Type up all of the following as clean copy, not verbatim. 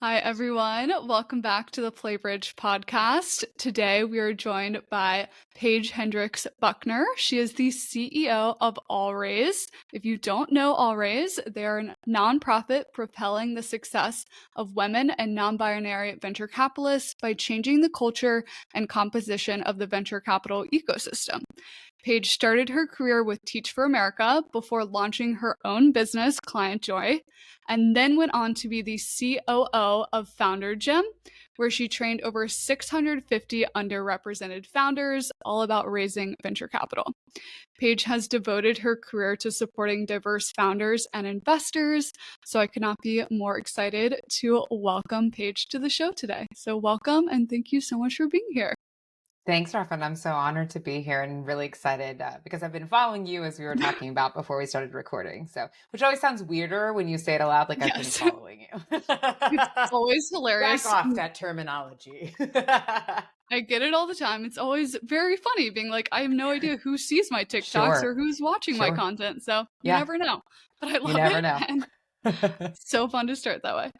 Hi, everyone. Welcome back to the Playbridge podcast. Today, we are joined by Paige Hendrix Buckner. She is the CEO of AllRaise. If you don't know AllRaise, they are a nonprofit propelling the success of women and non-binary venture capitalists by changing the culture and composition of the venture capital ecosystem. Paige started her career with Teach for America before launching her own business, ClientJoy, and then went on to be the COO of Founder Gym, where she trained over 650 underrepresented founders, all about raising venture capital. Paige has devoted her career to supporting diverse founders and investors, so I could not be more excited to welcome Paige to the show today. So welcome, and thank you so much for being here. Thanks, Rafa. I'm so honored to be here and really excited because I've been following you as we were talking about before we started recording. So, which always sounds weirder when you say it aloud, like I've been Yes, following you. it's always Back hilarious. off that terminology. I get it all the time. It's always very funny being like, I have no idea who sees my TikToks or Sure, who's watching my sure. content. So you Yeah, never know. But I you love never it. know. And so fun to start that way.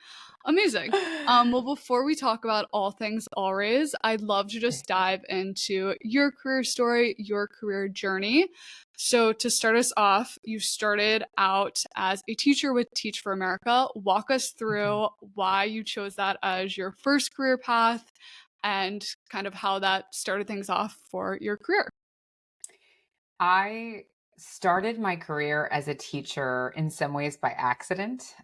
Amazing. Well, before we talk about all things Always, I'd love to just dive into your career story, your career journey. So, to start us off, you started out as a teacher with Teach for America. Walk us Mhm. through why you chose that as your first career path and kind of how that started things off for your career. I started my career as a teacher in some ways by accident.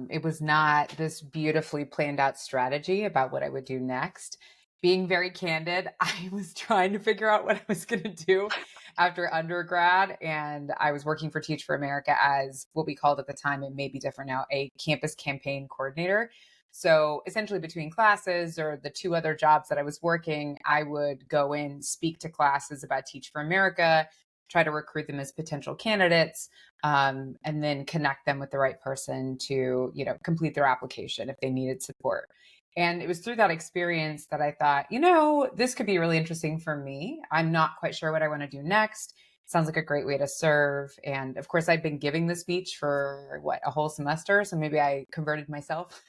It was not this beautifully planned out strategy about what I would do next. Being very candid, I was trying to figure out what I was going to do after undergrad. And I was working for Teach for America as what we called at the time, it may be different now, a campus campaign coordinator. So essentially, between classes or the two other jobs that I was working, I would go in, speak to classes about Teach for America, try to recruit them as potential candidates, and then connect them with the right person to, complete their application if they needed support. And it was through that experience that I thought, this could be really interesting for me. I'm not quite sure what I want to do next. Sounds like a great way to serve. And of course, I'd been giving the speech for a whole semester. So maybe I converted myself.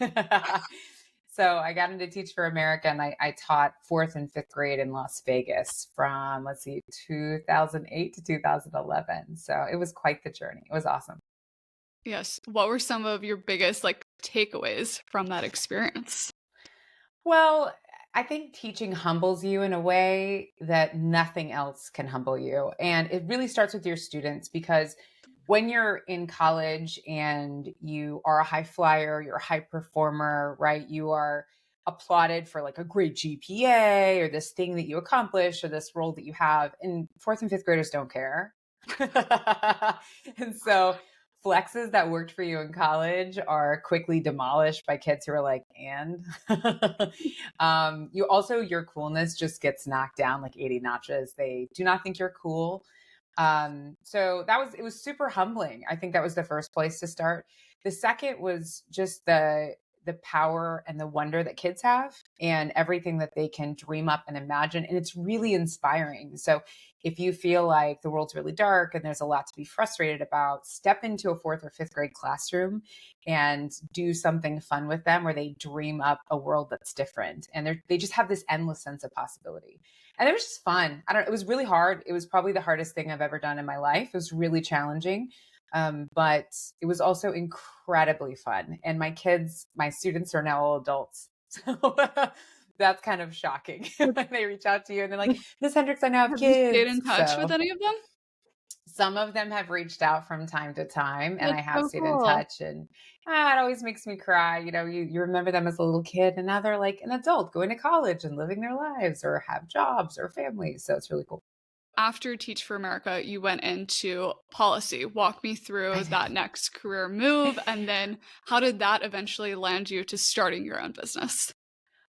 So I got into Teach for America and I taught fourth and fifth grade in Las Vegas from, let's see, 2008 to 2011. So it was quite the journey. It was awesome. Yes. What were some of your biggest takeaways from that experience? Well, I think teaching humbles you in a way that nothing else can humble you. And it really starts with your students because when you're in college and you are a high flyer, you're a high performer, right? You are applauded for like a great GPA or this thing that you accomplish or this role that you have. And fourth and fifth graders don't care. And so flexes that worked for you in college are quickly demolished by kids who are like, and you also, your coolness just gets knocked down like 80 notches. They do not think you're cool. So it was super humbling. I think that was the first place to start. The second was just the power and the wonder that kids have and everything that they can dream up and imagine. And it's really inspiring. So if you feel like the world's really dark and there's a lot to be frustrated about, step into a fourth or fifth grade classroom and do something fun with them where they dream up a world that's different. And they just have this endless sense of possibility. And it was just fun. It was really hard. It was probably the hardest thing I've ever done in my life. It was really challenging. But it was also incredibly fun. And my students are now all adults. So that's kind of shocking when they reach out to you and they're like, Miss Hendricks, I now have Have you stayed kids. in touch with So any of them? some of them have reached out from time to time and I That's have so stayed in cool. touch and it always makes me cry. You remember them as a little kid and now they're like an adult going to college and living their lives or have jobs or families. So it's really cool. After Teach for America, you went into policy. Walk me I through that did. next career move, and then how did that eventually land you to starting your own business?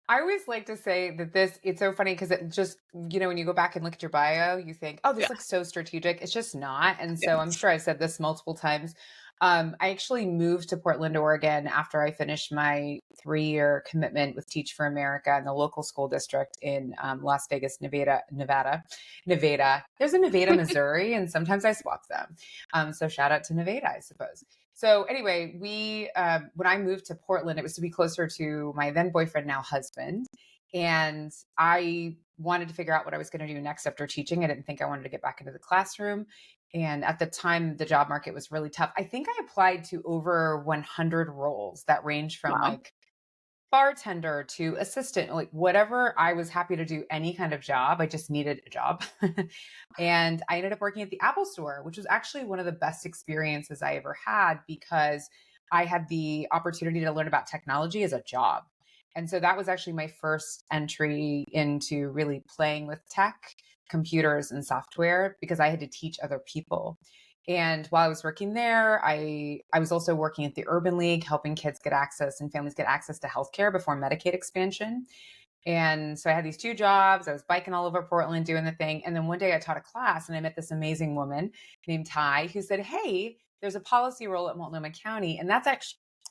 I always like to say that it's so funny because it just, when you go back and look at your bio, you think, oh, Yeah. this looks so strategic. It's just not. And so I'm Yes. sure I've said this multiple times. I actually moved to Portland, Oregon after I finished my 3-year commitment with Teach for America in the local school district in Las Vegas, Nevada. There's a Nevada, Missouri, and sometimes I swap them. So shout out to Nevada, I suppose. So anyway, when I moved to Portland, it was to be closer to my then boyfriend, now husband. And I wanted to figure out what I was going to do next after teaching. I didn't think I wanted to get back into the classroom. And at the time, the job market was really tough. I think I applied to over 100 roles that range from Wow. like bartender to assistant, like whatever. I was happy to do any kind of job. I just needed a job. And I ended up working at the Apple store, which was actually one of the best experiences I ever had because I had the opportunity to learn about technology as a job. And so that was actually my first entry into really playing with tech, computers, and software because I had to teach other people. And while I was working there, I was also working at the Urban League, helping kids get access and families get access to healthcare before Medicaid expansion. And so I had these two jobs. I was biking all over Portland doing the thing. And then one day I taught a class and I met this amazing woman named Ty who said, "Hey, there's a policy role at Multnomah County." And that's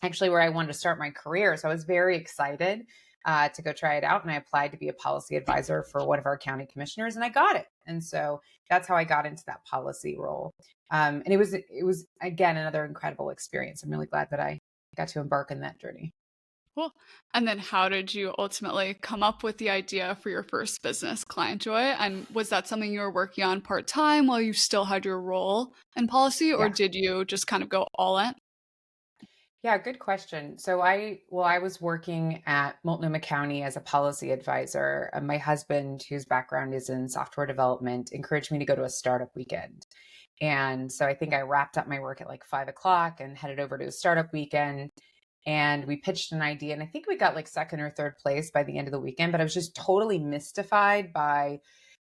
actually where I wanted to start my career. So I was very excited to go try it out. And I applied to be a policy advisor for one of our county commissioners and I got it. And so that's how I got into that policy role. And it was again another incredible experience. I'm really glad that I got to embark on that journey. Cool. And then how did you ultimately come up with the idea for your first business, ClientJoy? And was that something you were working on part-time while you still had your role in policy, or Yeah. did you just kind of go all in? Yeah, good question. I was working at Multnomah County as a policy advisor. My husband, whose background is in software development, encouraged me to go to a startup weekend. And so I think I wrapped up my work at like 5 o'clock and headed over to a startup weekend. And we pitched an idea. And I think we got like second or third place by the end of the weekend. But I was just totally mystified by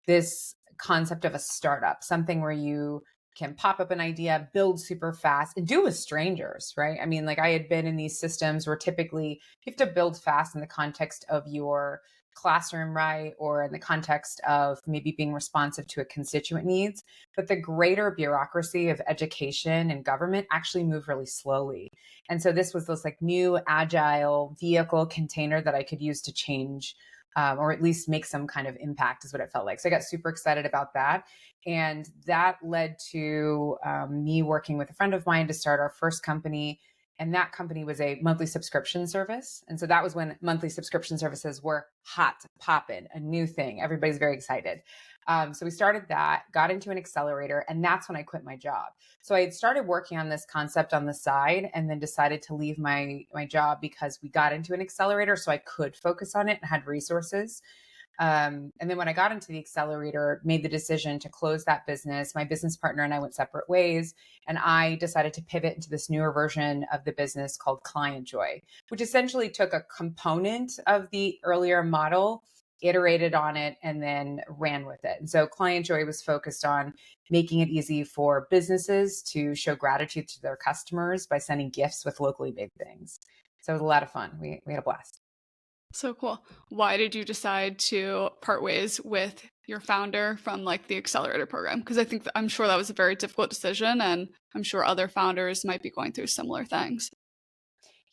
this concept of a startup, something where you can pop up an idea, build super fast, and do with strangers, right? I mean, like I had been in these systems where typically you have to build fast in the context of your classroom, right? Or in the context of maybe being responsive to a constituent needs. But the greater bureaucracy of education and government actually move really slowly. And so this was this like new agile vehicle container that I could use to change or at least make some kind of impact is what it felt like. So I got super excited about that. And that led to me working with a friend of mine to start our first company. And that company was a monthly subscription service. And so that was when monthly subscription services were hot, poppin', a new thing. Everybody's very excited. So we started that, got into an accelerator, and that's when I quit my job. So I had started working on this concept on the side and then decided to leave my job because we got into an accelerator so I could focus on it and had resources. And then when I got into the accelerator, made the decision to close that business. My business partner and I went separate ways. And I decided to pivot into this newer version of the business called ClientJoy, which essentially took a component of the earlier model, iterated on it, and then ran with it. And so ClientJoy was focused on making it easy for businesses to show gratitude to their customers by sending gifts with locally made things. So it was a lot of fun. We had a blast. So cool. Why did you decide to part ways with your founder from like the accelerator program? Because I'm sure that was a very difficult decision, and I'm sure other founders might be going through similar things.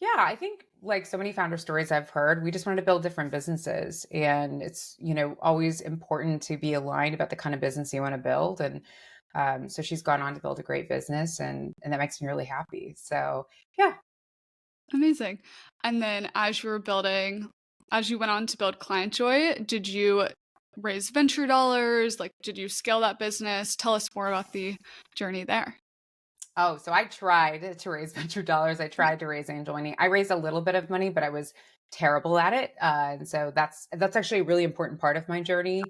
Yeah, I think like so many founder stories I've heard, we just wanted to build different businesses. And it's, always important to be aligned about the kind of business you want to build. And so she's gone on to build a great business and that makes me really happy. So yeah. Amazing. And then as you went on to build ClientJoy, did you raise venture dollars? Like, did you scale that business? Tell us more about the journey there. Oh, so I tried to raise venture dollars. I tried to raise angel money. I raised a little bit of money, but I was terrible at it. And so that's actually a really important part of my journey.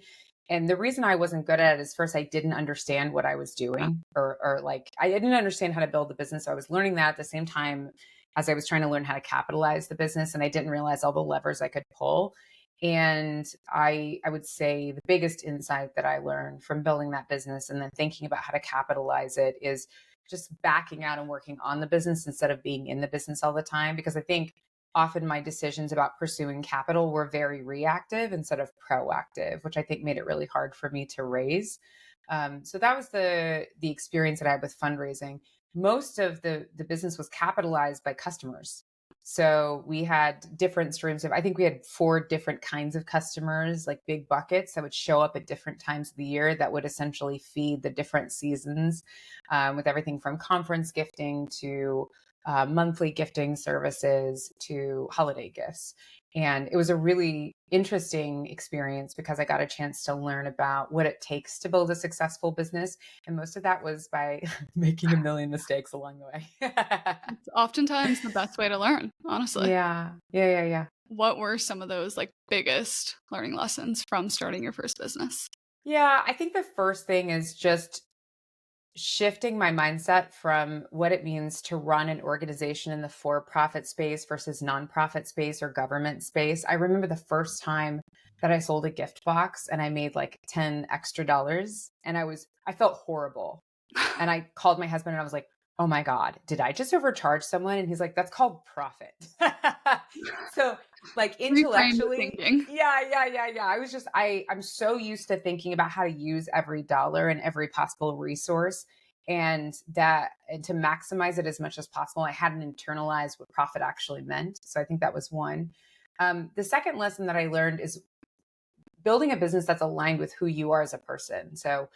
And the reason I wasn't good at it is first I didn't understand what I was doing, or like I didn't understand how to build the business. So I was learning that at the same time as I was trying to learn how to capitalize the business, and I didn't realize all the levers I could pull. And I would say the biggest insight that I learned from building that business and then thinking about how to capitalize it is just backing out and working on the business instead of being in the business all the time. Because I think often my decisions about pursuing capital were very reactive instead of proactive, which I think made it really hard for me to raise. So that was the experience that I had with fundraising. Most of the business was capitalized by customers. So we had different streams of, I think we had 4 different kinds of customers, like big buckets that would show up at different times of the year that would essentially feed the different seasons with everything from conference gifting to monthly gifting services to holiday gifts. And it was a really interesting experience because I got a chance to learn about what it takes to build a successful business. And most of that was by making a million mistakes along the way. It's oftentimes the best way to learn, honestly. Yeah. What were some of those like biggest learning lessons from starting your first business? Yeah, I think the first thing is just shifting my mindset from what it means to run an organization in the for-profit space versus nonprofit space or government space. I remember the first time that I sold a gift box and I made like 10 extra dollars and I felt horrible. And I called my husband and I was like, "Oh my God, did I just overcharge someone?" And he's like, "That's called profit." So, like Reframe your intellectually, thinking. yeah. I'm so used to thinking about how to use every dollar and every possible resource and to maximize it as much as possible. I hadn't internalized what profit actually meant. So I think that was one. The second lesson that I learned is building a business that's aligned with who you are as a person. So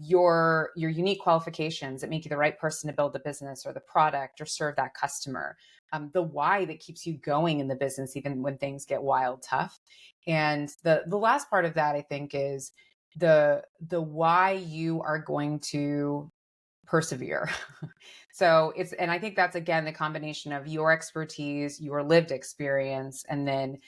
your unique qualifications that make you the right person to build the business or the product or serve that customer, the why that keeps you going in the business even when things get wild tough. And the last part of that I think is the why you are going to persevere. And I think that's again the combination of your expertise, your lived experience, and then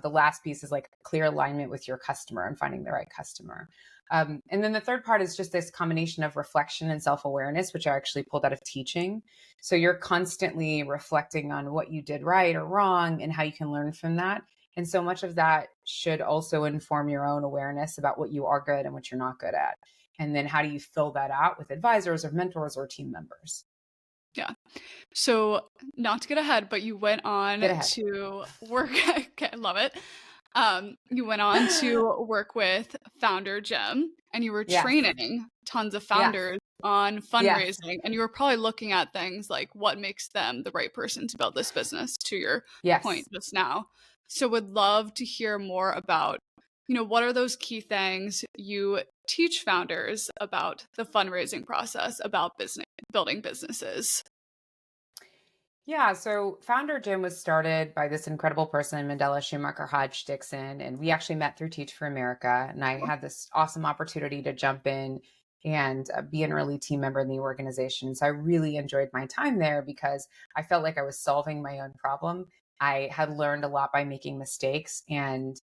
the last piece is like clear alignment with your customer and finding the right customer. And then the third part is just this combination of reflection and self awareness, which I actually pulled out of teaching. So you're constantly reflecting on what you did right or wrong and how you can learn from that. And so much of that should also inform your own awareness about what you are good and what you're not good at. And then how do you fill that out with advisors or mentors or team members? Yeah. So, not to get ahead, but you went on Get ahead. to work. Okay, love it. You went on to work with Founder Jim, and you were Yes. training tons of Yes. founders on Yes. fundraising, and you were probably looking at things like what makes them the right person to build this business, to your point Yes. just now. So, would love to hear more about, what are those key things you teach founders about the fundraising process, about building businesses? Yeah, so Founder Gym was started by this incredible person, Mandela Schumacher Hodge Dixon, and we actually met through Teach for America. And I had this awesome opportunity to jump in and be an early team member in the organization. So I really enjoyed my time there because I felt like I was solving my own problem. I had learned a lot by making mistakes, and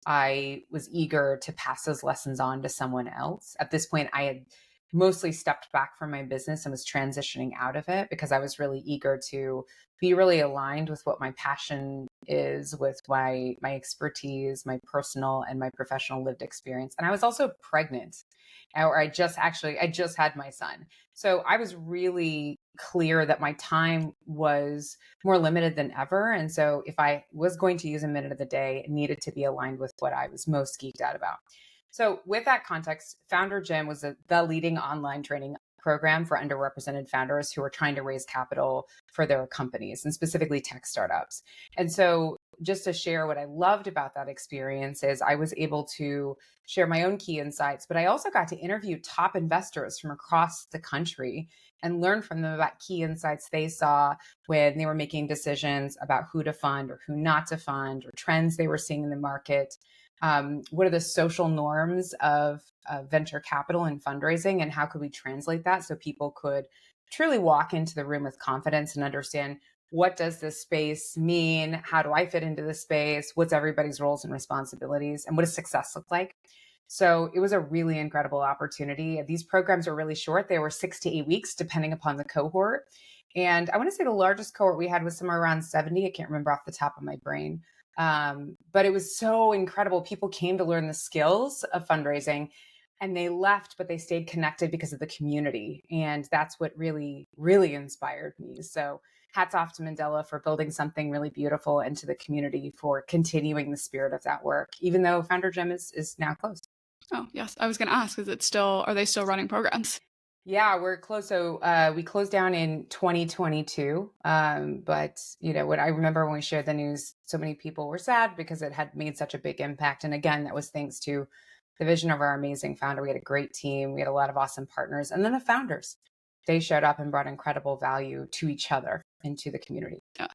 I was eager to pass those lessons on to someone else. At this point, I had mostly stepped back from my business and was transitioning out of it because I was really eager to be really aligned with what my passion is, with my expertise, my personal and my professional lived experience. And I was also pregnant, or I just had my son. So I was really clear that my time was more limited than ever. And so if I was going to use a minute of the day, it needed to be aligned with what I was most geeked out about. So with that context, Founder Gym was the leading online training program for underrepresented founders who are trying to raise capital for their companies and specifically tech startups. And so just to share what I loved about that experience is I was able to share my own key insights, but I also got to interview top investors from across the country and learn from them about key insights they saw when they were making decisions about who to fund or who not to fund or trends they were seeing in the market. What are the social norms of venture capital and fundraising, and how could we translate that so people could truly walk into the room with confidence and understand what does this space mean? How do I fit into this space? What's everybody's roles and responsibilities? And what does success look like? So it was a really incredible opportunity. These programs are really short. They were 6 to 8 weeks, depending upon the cohort. And I want to say the largest cohort we had was somewhere around 70. I can't remember off the top of my brain. But it was so incredible. People came to learn the skills of fundraising and they left, but they stayed connected because of the community. And that's what really, really inspired me. So hats off to Mandela for building something really beautiful and to the community for continuing the spirit of that work, even though Founder Gym is now closed. Oh, yes. I was going to ask, are they still running programs? Yeah, we're close. So we closed down in 2022. But what I remember when we shared the news, so many people were sad because it had made such a big impact. And again, that was thanks to the vision of our amazing founder. We had a great team. We had a lot of awesome partners. And then the founders, they showed up and brought incredible value to each other. into the community. Yeah.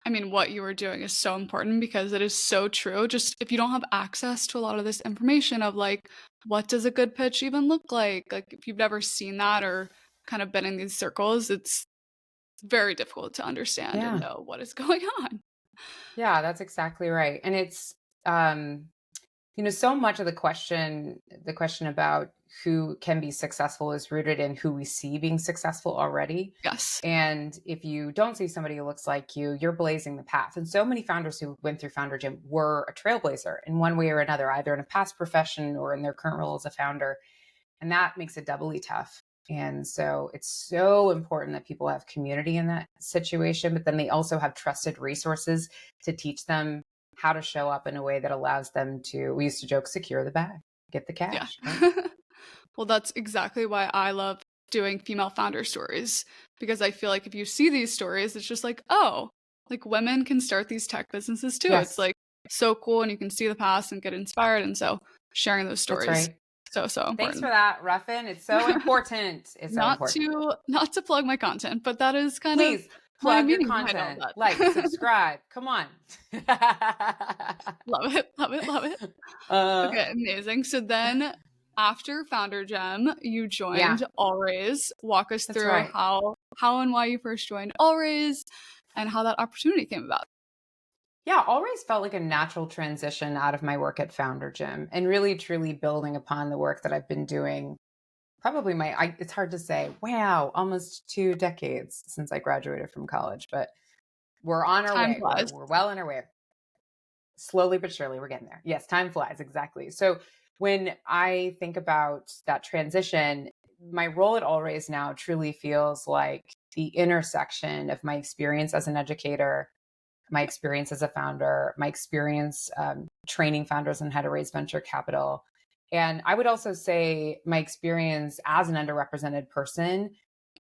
I mean, what you were doing is so important because it is so true. Just if you don't have access to a lot of this information of like, what does a good pitch even look like? Like, if you've never seen that or kind of been in these circles, it's very difficult to understand and Yeah. know what is going on. Yeah, that's exactly right. And it's, um, so much of the question about who can be successful is rooted in who we see being successful already. Yes. And if you don't see somebody who looks like you, you're blazing the path. And so many founders who went through Founder Gym were a trailblazer in one way or another, either in a past profession or in their current role as a founder. And that makes it doubly tough. And so it's so important that people have community in that situation, but then they also have trusted resources to teach them how to show up in a way that allows them to, we used to joke, secure the bag, get the Yeah. cash. Right? Well, that's exactly why I love doing female founder stories because I feel like if you see these stories, it's just like, oh, like women can start these tech businesses too. It's Yes, like so cool and you can see the past and get inspired. And so sharing those that's stories, right. so Thanks for important. that, Ruffin. It's so important. It's so Not important. to plug my content, but that is kind of Please my plug your meaning behind all content, like, that. subscribe. Come on. Love it, love it, love it. uh, Okay, amazing. So then after Founder Gem, you yeah, joined Allraise. Walk us that's through right. how and why you first joined Allraise and how that opportunity came about. Yeah, always felt like a natural transition out of my work at Founder Gym and really truly building upon the work that I've been doing. Probably it's hard to say, wow, almost 2 decades since I graduated from college, but we're on our Time way. We're, flies. we're well on our way. Slowly but surely, we're getting there. Yes, time flies. Exactly. So when I think about that transition, my role at Allraise now truly feels like the intersection of my experience as an educator, my experience as a founder, my experience training founders on how to raise venture capital. And I would also say my experience as an underrepresented person,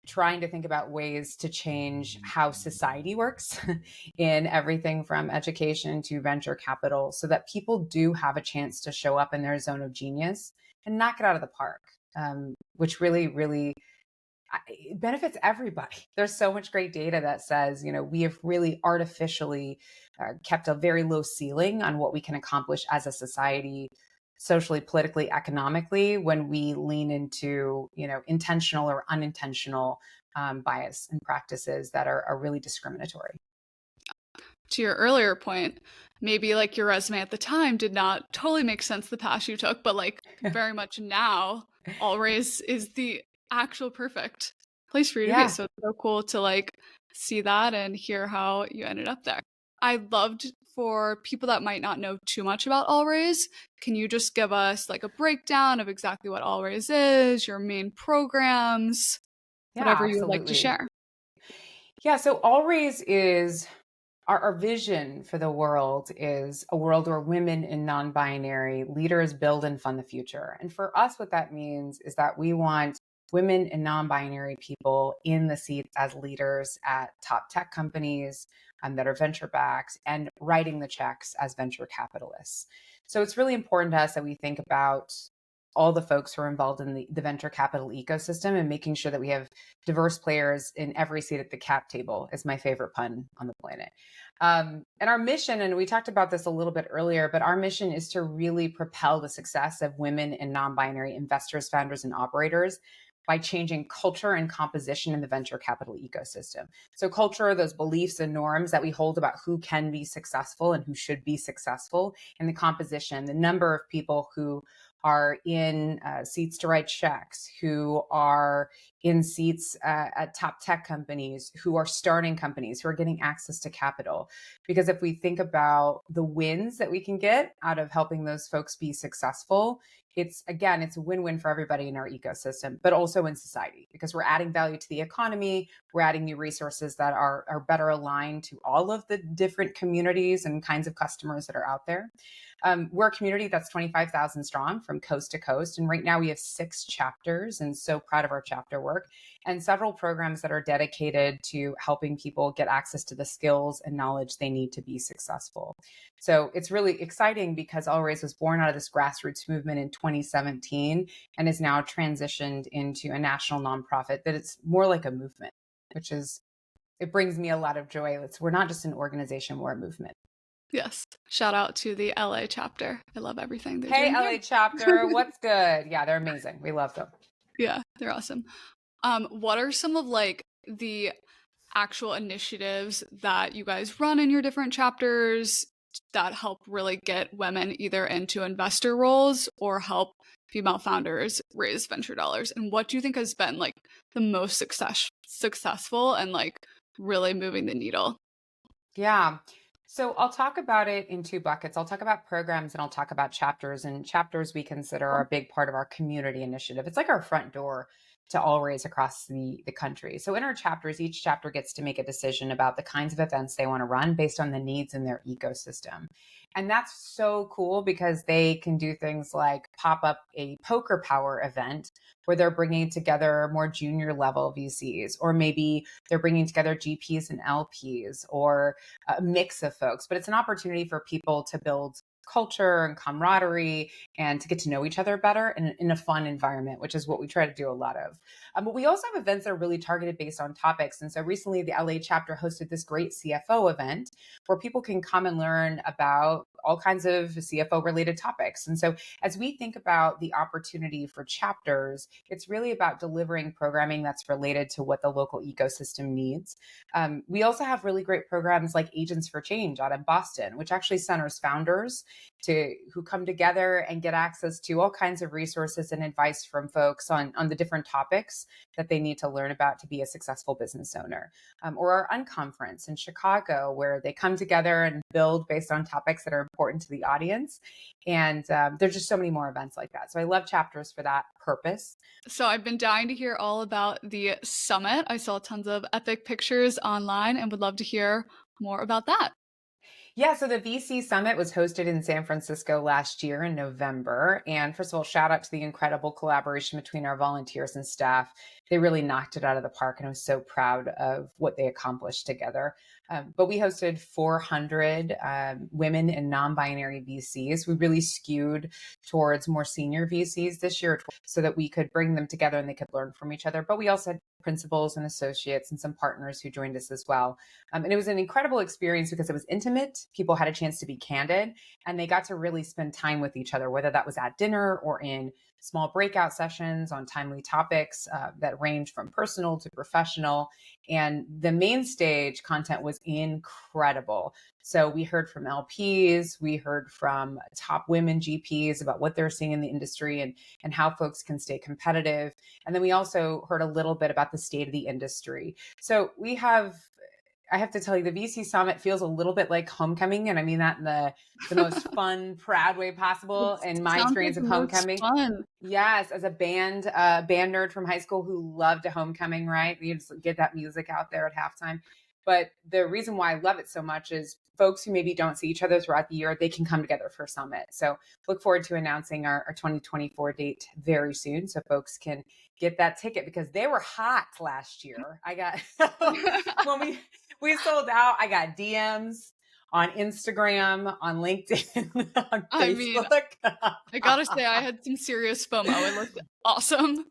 trying to think about ways to change how society works in everything from education to venture capital so that people do have a chance to show up in their zone of genius and knock it out of the park, which really, really it benefits everybody. There's so much great data that says, we have really artificially kept a very low ceiling on what we can accomplish as a society, socially, politically, economically, when we lean into, intentional or unintentional bias and practices that are really discriminatory. To your earlier point, maybe like your resume at the time did not totally make sense the path you took, but like very much now, Allraise is the actual perfect place for you to be. Yeah. So it's so cool to like see that and hear how you ended up there. I loved for people that might not know too much about Allraise, can you just give us like a breakdown of exactly what Allraise is, your main programs, Yeah, whatever you would like to absolutely. share? Yeah. So Always is our vision for the world is a world where women and non-binary leaders build and fund the future. And for us, what that means is that we want women and non-binary people in the seats as leaders at top tech companies that are venture backed and writing the checks as venture capitalists. So it's really important to us that we think about all the folks who are involved in the venture capital ecosystem and making sure that we have diverse players in every seat at the cap table is my favorite pun on the planet. And our mission, and we talked about this a little bit earlier, but our mission is to really propel the success of women and non-binary investors, founders, and operators by changing culture and composition in the venture capital ecosystem. So culture, those beliefs and norms that we hold about who can be successful and who should be successful, and the composition, the number of people who are in seats to write checks, who are in seats at top tech companies, who are starting companies, who are getting access to capital. Because if we think about the wins that we can get out of helping those folks be successful, it's a win-win for everybody in our ecosystem, but also in society, because we're adding value to the economy, we're adding new resources that are better aligned to all of the different communities and kinds of customers that are out there. We're a community that's 25,000 strong from coast to coast. And right now we have 6 chapters, and so proud of our chapter work, and several programs that are dedicated to helping people get access to the skills and knowledge they need to be successful. So it's really exciting because Allraise was born out of this grassroots movement in 2017 and is now transitioned into a national nonprofit that it's more like a movement, which is it brings me a lot of joy. We're not just an organization, we're a movement. Yes. Shout out to the LA chapter. I love everything they're Hey, doing LA here. chapter, what's good? Yeah, they're amazing. We love them. Yeah, they're awesome. What are some of like the actual initiatives that you guys run in your different chapters that help really get women either into investor roles or help female founders raise venture dollars? And what do you think has been like the most successful and like really moving the needle? Yeah. So I'll talk about it in two buckets. I'll talk about programs and I'll talk about chapters. And chapters we consider are a big part of our community initiative. It's like our front door to all raise across the country. So in our chapters, each chapter gets to make a decision about the kinds of events they want to run based on the needs in their ecosystem. And that's so cool because they can do things like pop up a poker power event where they're bringing together more junior level VCs, or maybe they're bringing together GPs and LPs, or a mix of folks. But it's an opportunity for people to build culture and camaraderie and to get to know each other better in a fun environment, which is what we try to do a lot of. But we also have events that are really targeted based on topics. And so recently the LA chapter hosted this great CFO event where people can come and learn about all kinds of CFO related topics. And so as we think about the opportunity for chapters, it's really about delivering programming that's related to what the local ecosystem needs. We also have really great programs like Agents for Change out in Boston, which actually centers founders who come together and get access to all kinds of resources and advice from folks on the different topics that they need to learn about to be a successful business owner. Or our Unconference in Chicago, where they come together and build based on topics that are important to the audience. And there's just so many more events like that. So I love chapters for that purpose. So I've been dying to hear all about the summit. I saw tons of epic pictures online and would love to hear more about that. Yeah, so the VC Summit was hosted in San Francisco last year in November. And first of all, shout out to the incredible collaboration between our volunteers and staff. They really knocked it out of the park, and I was so proud of what they accomplished together. But we hosted 400 women and non-binary VCs. We really skewed towards more senior VCs this year so that we could bring them together and they could learn from each other. But we also had principals and associates and some partners who joined us as well. And it was an incredible experience because it was intimate. People had a chance to be candid and they got to really spend time with each other, whether that was at dinner or in small breakout sessions on timely topics that range from personal to professional. And the main stage content was incredible. So we heard from LPs, we heard from top women GPs about what they're seeing in the industry and how folks can stay competitive. And then we also heard a little bit about the state of the industry. So I have to tell you, the VC Summit feels a little bit like homecoming. And I mean that in the most fun, proud way possible in my Sounds like experience the of most homecoming. fun. Yes, as a band nerd from high school who loved a homecoming, right? You just get that music out there at halftime. But the reason why I love it so much is folks who maybe don't see each other throughout the year, they can come together for a summit. So look forward to announcing our 2024 date very soon so folks can get that ticket because they were hot last year. I got, when we sold out, I got DMs on Instagram, on LinkedIn, on I mean, Facebook. I gotta say, I had some serious FOMO. It looked awesome.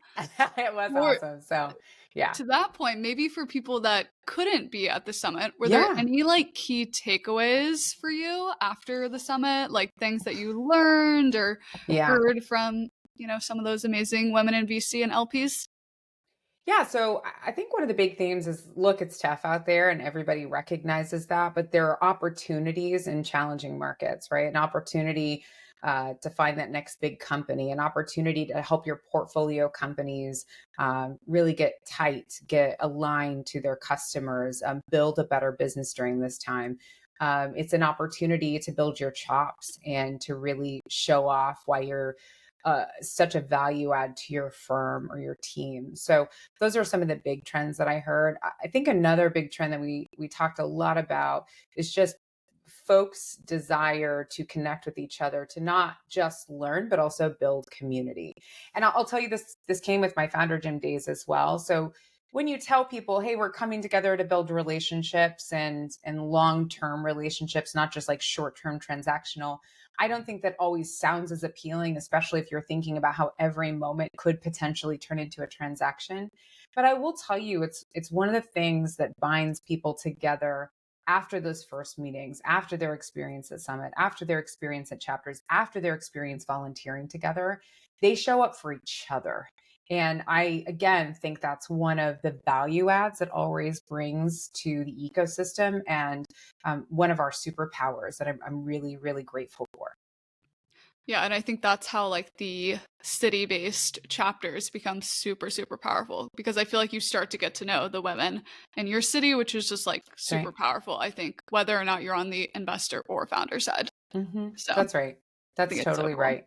It was awesome. So, yeah. To that point, maybe for people that couldn't be at the summit, were there Yeah. any like key takeaways for you after the summit? Like things that you learned or heard from, some of those amazing women in VC and LPs? Yeah. So I think one of the big themes is look, it's tough out there and everybody recognizes that, but there are opportunities in challenging markets, right? An opportunity to find that next big company, an opportunity to help your portfolio companies really get tight, get aligned to their customers, build a better business during this time. It's an opportunity to build your chops and to really show off why you're such a value add to your firm or your team. So those are some of the big trends that I heard. I think another big trend that we talked a lot about is just folks' desire to connect with each other, to not just learn, but also build community. And I'll tell you this came with my founder gym days as well. So when you tell people, hey, we're coming together to build relationships and long-term relationships, not just like short-term transactional, I don't think that always sounds as appealing, especially if you're thinking about how every moment could potentially turn into a transaction. But I will tell you, it's one of the things that binds people together after those first meetings, after their experience at Summit, after their experience at chapters, after their experience volunteering together. They show up for each other. And I, again, think that's one of the value adds that Always brings to the ecosystem, and one of our superpowers that I'm really, really grateful for. Yeah, and I think that's how like the city-based chapters become super, super powerful because I feel like you start to get to know the women in your city, which is just like That's right. super powerful, I think, whether or not you're on the investor or founder side. So I That's right. That's think it's so totally cool. right.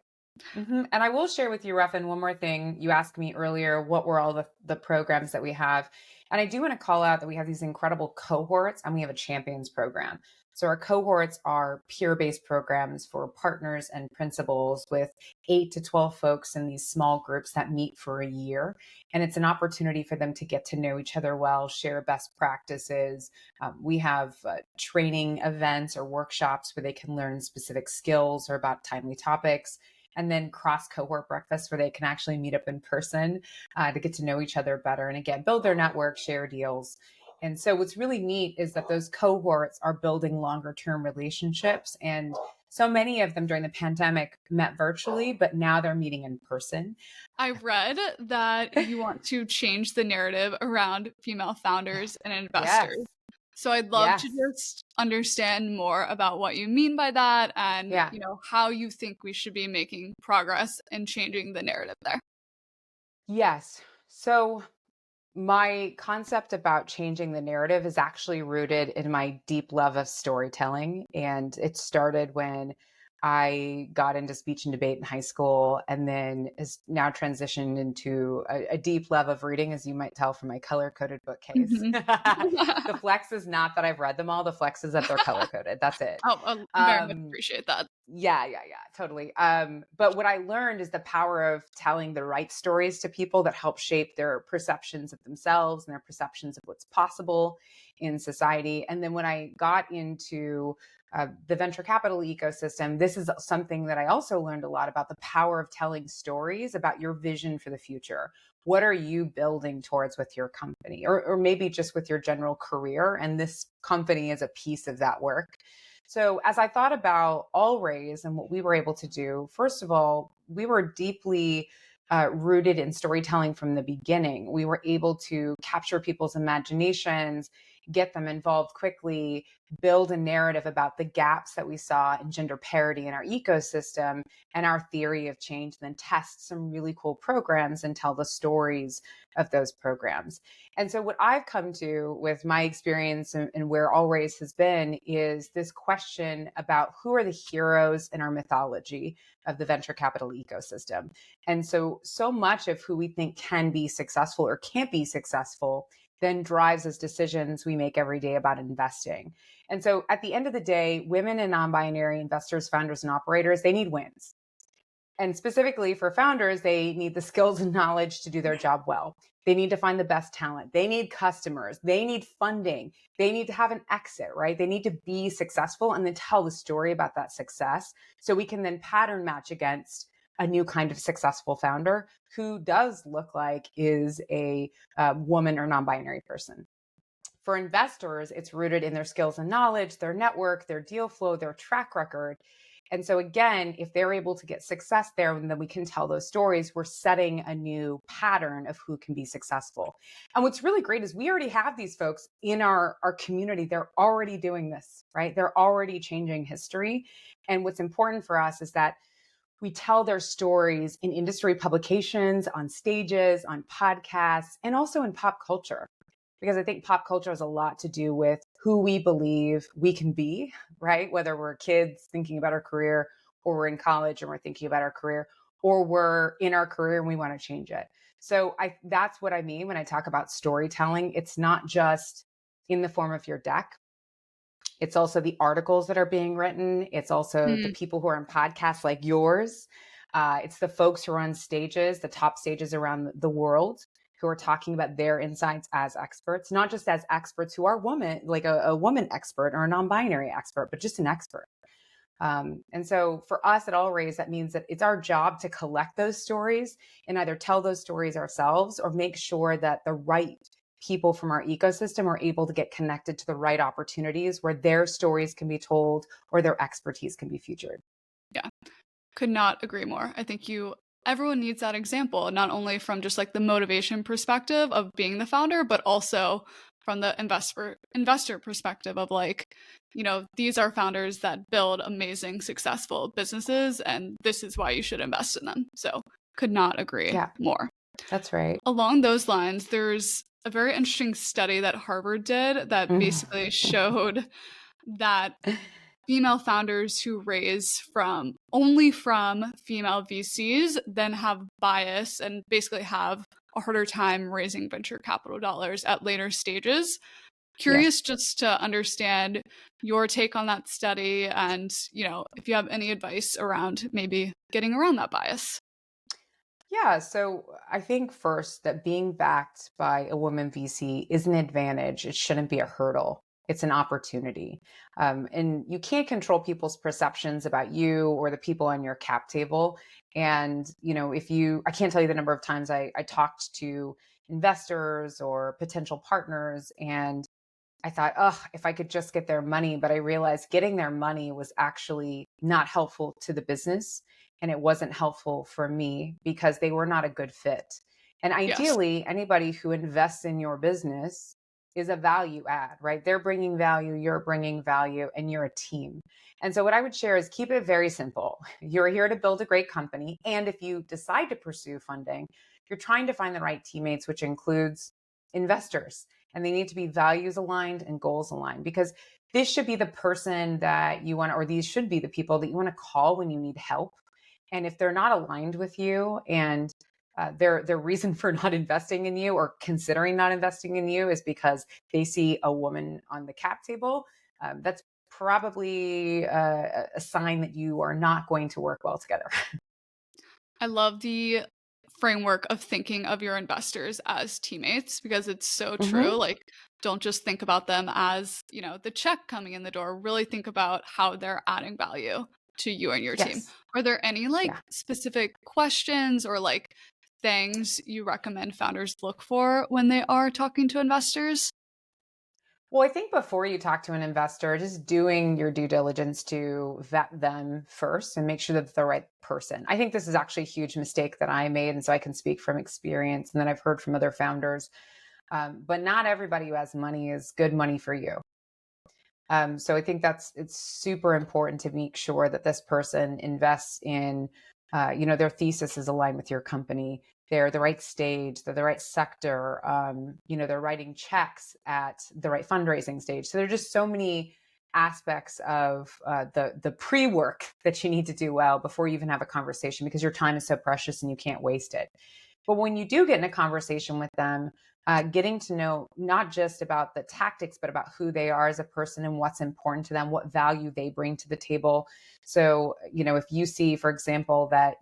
And I will share with you, Ruffin, one more thing. You asked me earlier, what were all the programs that we have? And I do want to call out that we have these incredible cohorts and we have a champions program. So our cohorts are peer-based programs for partners and principals with 8 to 12 folks in these small groups that meet for a year. And it's an opportunity for them to get to know each other well, share best practices. We have training events or workshops where they can learn specific skills or about timely topics, and then cross cohort breakfast where they can actually meet up in person to get to know each other better. And again, build their network, share deals. And so what's really neat is that those cohorts are building longer term relationships. And so many of them during the pandemic met virtually, but now they're meeting in person. I read that you want to change the narrative around female founders and Yes. investors. So I'd love to Yes. just understand more about what you mean by that and, Yeah. how you think we should be making progress in changing the narrative there. Yes. So my concept about changing the narrative is actually rooted in my deep love of storytelling. And it started when I got into speech and debate in high school, and then is now transitioned into a deep love of reading, as you might tell from my color coded bookcase. Mhm. The flex is not that I've read them all, the flex is that they're color coded. That's it. Oh, I very much Um, appreciate that. yeah, totally. But what I learned is the power of telling the right stories to people that help shape their perceptions of themselves and their perceptions of what's possible in society. And then when I got into the venture capital ecosystem, this is something that I also learned a lot about: the power of telling stories about your vision for the future. What are you building towards with your company, or maybe just with your general career? And this company is a piece of that work. So, as I thought about Allraise and what we were able to do, first of all, we were deeply rooted in storytelling from the beginning. We were able to capture people's imaginations, get them involved quickly, build a narrative about the gaps that we saw in gender parity in our ecosystem and our theory of change, and then test some really cool programs and tell the stories of those programs. And so, what I've come to with my experience and where Allraise has been is this question about who are the heroes in our mythology of the venture capital ecosystem. And so much of who we think can be successful or can't be successful then drives us decisions we make every day about investing. And so, at the end of the day, women and non binary investors, founders, and operators, they need wins. And specifically for founders, they need the skills and knowledge to do their job well. They need to find the best talent. They need customers. They need funding. They need to have an exit, right? They need to be successful and then tell the story about that success so we can then pattern match against a new kind of successful founder who does look like is a woman or non-binary person. For investors, it's rooted in their skills and knowledge, their network, their deal flow, their track record. And so again, if they're able to get success there, then we can tell those stories. We're setting a new pattern of who can be successful. And what's really great is we already have these folks in our community. They're already doing this, right? They're already changing history. And what's important for us is that we tell their stories in industry publications, on stages, on podcasts, and also in pop culture. Because I think pop culture has a lot to do with who we believe we can be, right? Whether we're kids thinking about our career, or we're in college and we're thinking about our career, or we're in our career and we want to change it. So that's what I mean when I talk about storytelling. It's not just in the form of your deck. It's also the articles that are being written. It's also the people who are on podcasts like yours. It's the folks who are on stages, the top stages around the world, who are talking about their insights as experts, not just as experts who are women, like a woman expert or a non-binary expert, but just an expert. And so for us at All Raise, that means that it's our job to collect those stories and either tell those stories ourselves or make sure that the right people from our ecosystem are able to get connected to the right opportunities where their stories can be told or their expertise can be featured. Yeah, could not agree more. I think everyone needs that example, not only from just like the motivation perspective of being the founder, but also from the investor perspective of like, these are founders that build amazing, successful businesses, and this is why you should invest in them. So could not agree Yeah, more. that's right. Along those lines, there's a very interesting study that Harvard did that basically showed that female founders who raise only from female VCs then have bias and basically have a harder time raising venture capital dollars at later stages. Yes. Curious just to understand your take on that study and, if you have any advice around maybe getting around that bias. Yeah, so I think first that being backed by a woman VC is an advantage. It shouldn't be a hurdle. It's an opportunity. And you can't control people's perceptions about you or the people on your cap table. And, I can't tell you the number of times I talked to investors or potential partners and I thought, oh, if I could just get their money. But I realized getting their money was actually not helpful to the business. And it wasn't helpful for me because they were not a good fit. And Yes. ideally, anybody who invests in your business is a value add, right? They're bringing value, you're bringing value, and you're a team. And so, what I would share is keep it very simple. You're here to build a great company. And if you decide to pursue funding, you're trying to find the right teammates, which includes investors, and they need to be values aligned and goals aligned because this should be the person that you want, or these should be the people that you want to call when you need help. And if they're not aligned with you and their reason for not investing in you or considering not investing in you is because they see a woman on the cap table, that's probably a sign that you are not going to work well together. I love the framework of thinking of your investors as teammates because it's so true. Hmm. Like, don't just think about them as, the check coming in the door. Really think about how they're adding value to you and your team. Yes. Are there any like Yeah. specific questions or like things you recommend founders look for when they are talking to investors? Well, I think before you talk to an investor, just doing your due diligence to vet them first and make sure that they're the right person. I think this is actually a huge mistake that I made. And so I can speak from experience and then I've heard from other founders. But not everybody who has money is good money for you. So I think it's super important to make sure that this person invests in, their thesis is aligned with your company. They're the right stage, they're the right sector. They're writing checks at the right fundraising stage. So there are just so many aspects of the pre work that you need to do well before you even have a conversation because your time is so precious and you can't waste it. But when you do get in a conversation with them, getting to know not just about the tactics, but about who they are as a person and what's important to them, what value they bring to the table. So, if you see, for example, that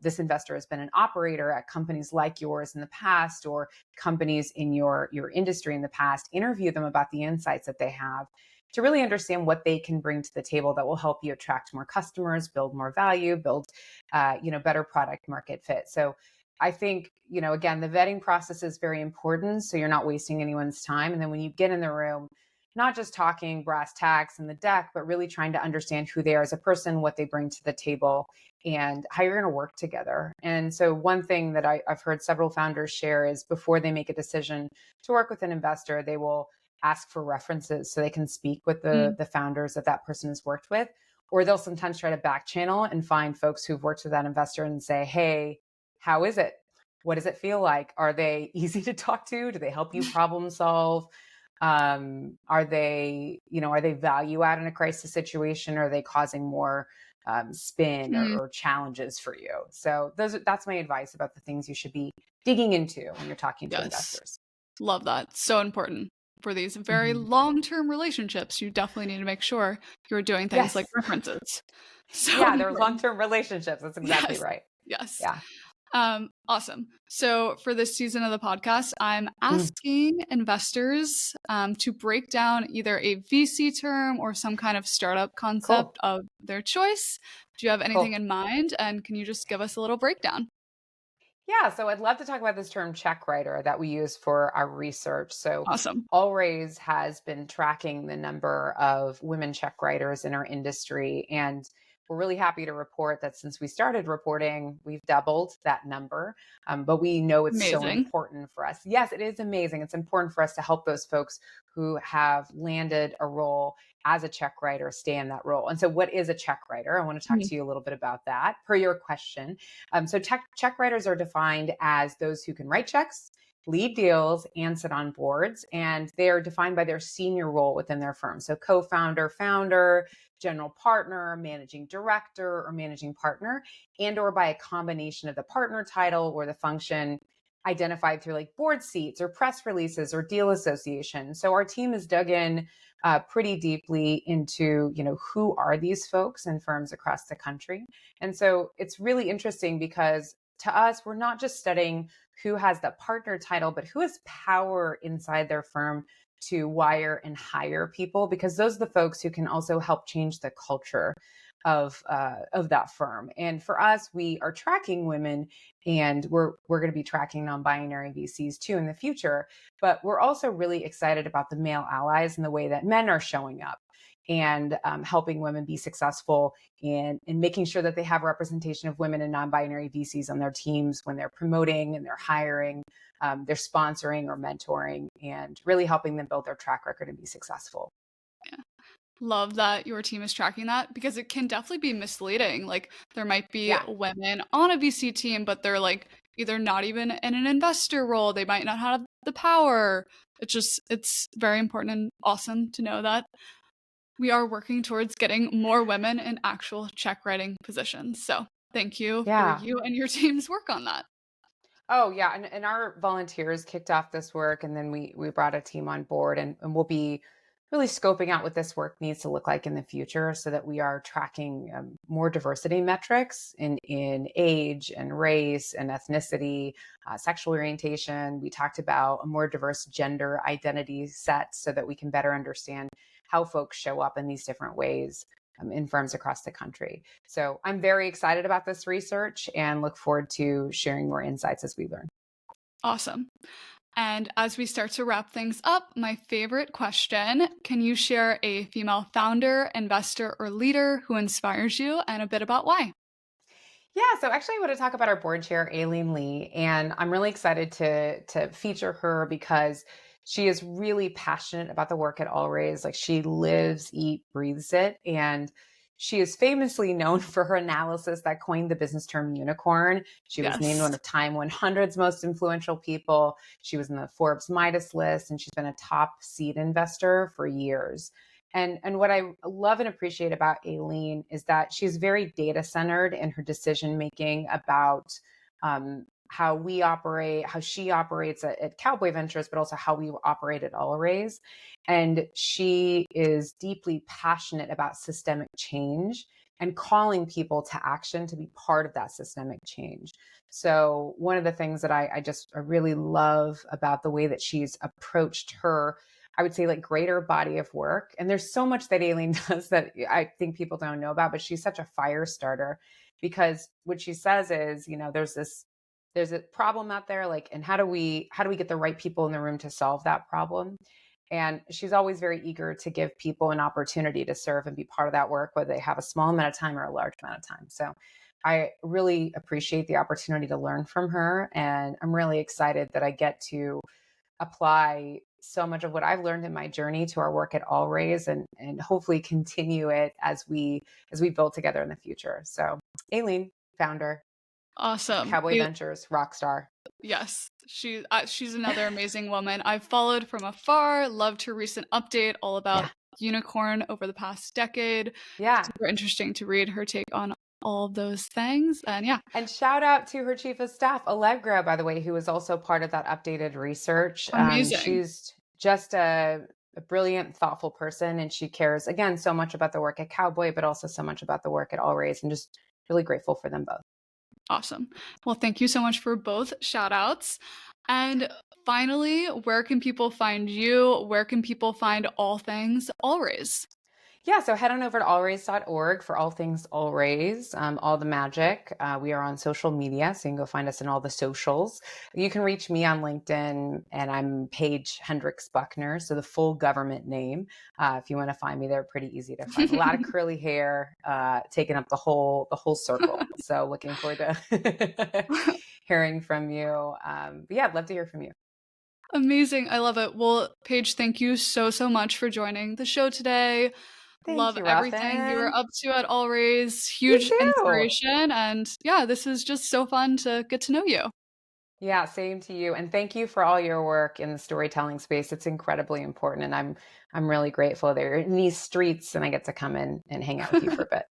this investor has been an operator at companies like yours in the past, or companies in your industry in the past, interview them about the insights that they have to really understand what they can bring to the table that will help you attract more customers, build more value, build, better product market fit. So I think, again, the vetting process is very important. So you're not wasting anyone's time. And then when you get in the room, not just talking brass tacks in the deck, but really trying to understand who they are as a person, what they bring to the table, and how you're going to work together. And so one thing that I've heard several founders share is before they make a decision to work with an investor, they will ask for references so they can speak with the founders that person has worked with. Or they'll sometimes try to back channel and find folks who've worked with that investor and say, hey, how is it? What does it feel like? Are they easy to talk to? Do they help you problem solve? Are they value add in a crisis situation? Or are they causing more spin Mm, or challenges for you? So that's my advice about the things you should be digging into when you're talking to yes. investors. Love that. So important for these very Mhm. long-term relationships. You definitely need to make sure you're doing things like Yes. references. So Yeah, they're important. long-term relationships. That's exactly Yes. right. Yes. Yeah. Awesome. So for this season of the podcast, I'm Mm, asking investors to break down either a VC term or some kind of startup cool. concept of their choice. Do you have anything Cool. in mind? And can you just give us a little breakdown? Yeah, so I'd love to talk about this term check writer that we use for our research. So, Awesome. Allraise has been tracking the number of women check writers in our industry. And we're really happy to report that since we started reporting, we've doubled that number. But we know it's so Amazing. important for us. Yes, it is amazing. It's important for us to help those folks who have landed a role as a check writer stay in that role. And so, what is a check writer? I want to talk Mhm. to you a little bit about that per your question. Check writers are defined as those who can write checks, lead deals, and sit on boards. And they are defined by their senior role within their firm. So co-founder, founder, general partner, managing director, or managing partner, and or by a combination of the partner title or the function identified through like board seats or press releases or deal association. So our team has dug in pretty deeply into, who are these folks in firms across the country. And so it's really interesting because to us, we're not just studying who has the partner title, but who has power inside their firm to wire and hire people, because those are the folks who can also help change the culture of that firm. And for us, we are tracking women, and we're going to be tracking non-binary VCs too in the future. But we're also really excited about the male allies and the way that men are showing up and helping women be successful in making sure that they have representation of women and non-binary VCs on their teams when they're promoting and they're hiring, they're sponsoring or mentoring, and really helping them build their track record and be successful. Love that your team is tracking that because it can definitely be misleading. Like there might be Yeah. women on a VC team, but they're like either not even in an investor role. They might not have the power. It's very important and awesome to know that we are working towards getting more women in actual check writing positions. So thank you for Yeah. you and your team's work on that. Oh yeah, and our volunteers kicked off this work, and then we brought a team on board, and we'll be really scoping out what this work needs to look like in the future, so that we are tracking more diversity metrics in age and race and ethnicity, sexual orientation. We talked about a more diverse gender identity set, so that we can better understand how folks show up in these different ways in firms across the country. So I'm very excited about this research and look forward to sharing more insights as we learn. Awesome. And as we start to wrap things up, my favorite question, can you share a female founder, investor, or leader who inspires you and a bit about why? Yeah, so actually I want to talk about our board chair, Aileen Lee, and I'm really excited to feature her because she is really passionate about the work at Allraise. Like she lives, eat, breathes it. And she is famously known for her analysis that coined the business term unicorn. She was named Yes. one of Time 100's most influential people. She was in the Forbes Midas list, and she's been a top seed investor for years. And what I love and appreciate about Aileen is that she's very data centered in her decision making about how we operate, how she operates at Cowboy Ventures, but also how we operate at Allraise. And she is deeply passionate about systemic change and calling people to action to be part of that systemic change. So one of the things that I really love about the way that she's approached her, I would say, like, greater body of work. And there's so much that Aileen does that I think people don't know about, but she's such a fire starter, because what she says is, there's a problem out there, like, and how do we get the right people in the room to solve that problem? And she's always very eager to give people an opportunity to serve and be part of that work, whether they have a small amount of time or a large amount of time. So I really appreciate the opportunity to learn from her. And I'm really excited that I get to apply so much of what I've learned in my journey to our work at Allraise, and hopefully continue it as we build together in the future. So Aileen, founder, Awesome. Cowboy Ventures, rock star. Yes, she's another amazing woman. I've followed from afar, loved her recent update all about Yeah. unicorn over the past decade. Yeah. Super interesting to read her take on all of those things. And yeah, And shout out to her chief of staff, Allegra, by the way, who was also part of that updated research. amazing. She's just a brilliant, thoughtful person, and she cares, again, so much about the work at Cowboy, but also so much about the work at Allraise, and just really grateful for them both. Awesome. Well, thank you so much for both shout outs. And finally, where can people find you? Where can people find all things Allraise? Yeah, so head on over to allraise.org for all things Allraise, all the magic. We are on social media, so you can go find us in all the socials. You can reach me on LinkedIn, and I'm Paige Hendrix Buckner, so the full government name. If you want to find me, they're pretty easy to find. A lot of curly hair, taking up the whole circle. So looking forward to hearing from you. But yeah, I'd love to hear from you. Amazing. I love it. Well, Paige, thank you so much for joining the show today. Thank Love you, everything you're Ruffin. up to at Allraise. You Huge too. inspiration. And yeah, this is just so fun to get to know you. Yeah, same to you. And thank you for all your work in the storytelling space. It's incredibly important. And I'm really grateful that you're in these streets and I get to come in and hang out with you for a bit.